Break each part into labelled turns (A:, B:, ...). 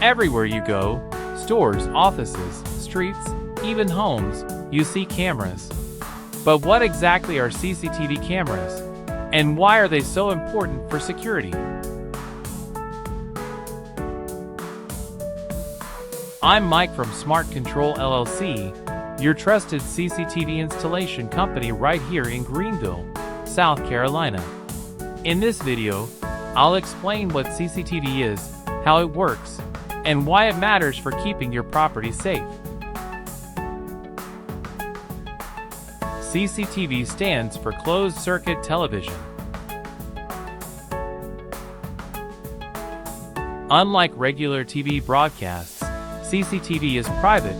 A: Everywhere you go, stores, offices, streets, even homes, you see cameras. But what exactly are CCTV cameras? And why are they so important for security? I'm Mike from SMART Control LLC, your trusted CCTV installation company right here in Greenville, South Carolina. In this video, I'll explain what CCTV is, how it works, and why it matters for keeping your property safe. CCTV stands for closed circuit television. Unlike regular TV broadcasts, CCTV is private.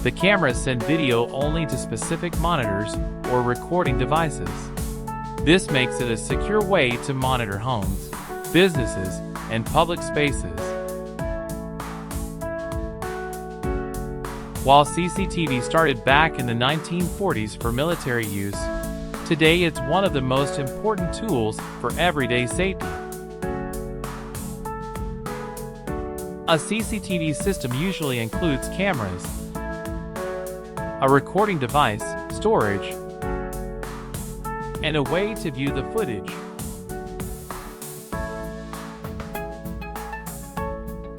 A: The cameras send video only to specific monitors or recording devices. This makes it a secure way to monitor homes, businesses, and public spaces. While CCTV started back in the 1940s for military use, today it's one of the most important tools for everyday safety. A CCTV system usually includes cameras, a recording device, storage, and a way to view the footage.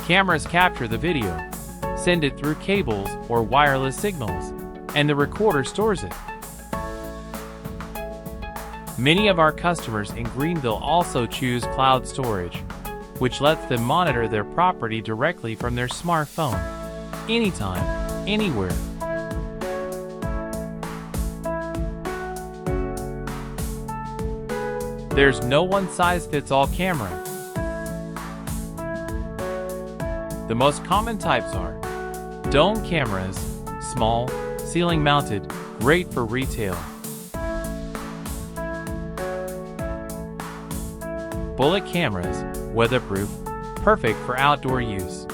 A: Cameras capture the video, send it through cables or wireless signals, and the recorder stores it. Many of our customers in Greenville also choose cloud storage, which lets them monitor their property directly from their smartphone, anytime, anywhere. There's no one-size-fits-all camera. The most common types are dome cameras, small, ceiling-mounted, great for retail. Bullet cameras, weatherproof, perfect for outdoor use.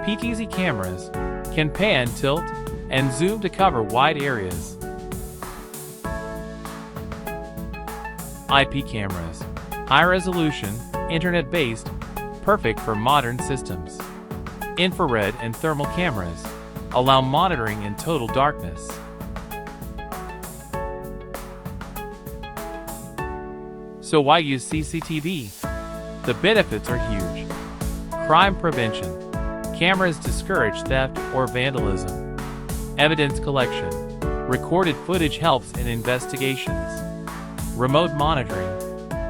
A: PTZ cameras can pan, tilt, and zoom to cover wide areas. IP cameras, high resolution, internet-based, perfect for modern systems. Infrared and thermal cameras allow monitoring in total darkness. So why use CCTV? The benefits are huge. Crime prevention. Cameras discourage theft or vandalism. Evidence collection. Recorded footage helps in investigations. Remote monitoring.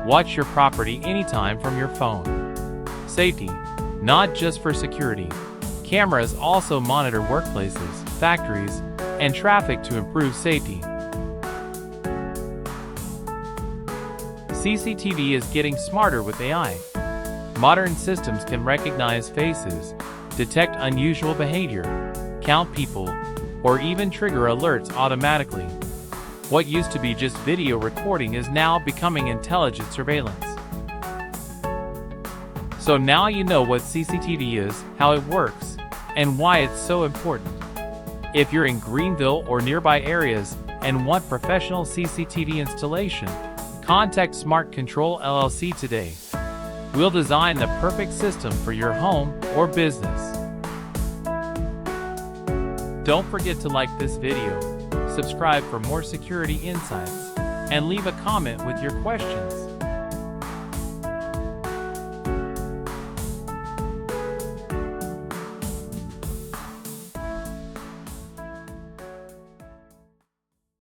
A: Watch your property anytime from your phone. Safety. Not just for security. Cameras also monitor workplaces, factories, and traffic to improve safety. CCTV is getting smarter with AI. Modern systems can recognize faces, detect unusual behavior, count people, or even trigger alerts automatically. What used to be just video recording is now becoming intelligent surveillance. So now you know what CCTV is, how it works, and why it's so important. If you're in Greenville or nearby areas and want professional CCTV installation, contact SMART Control LLC today. We'll design the perfect system for your home or business. Don't forget to like this video, subscribe for more security insights, and leave a comment with your questions.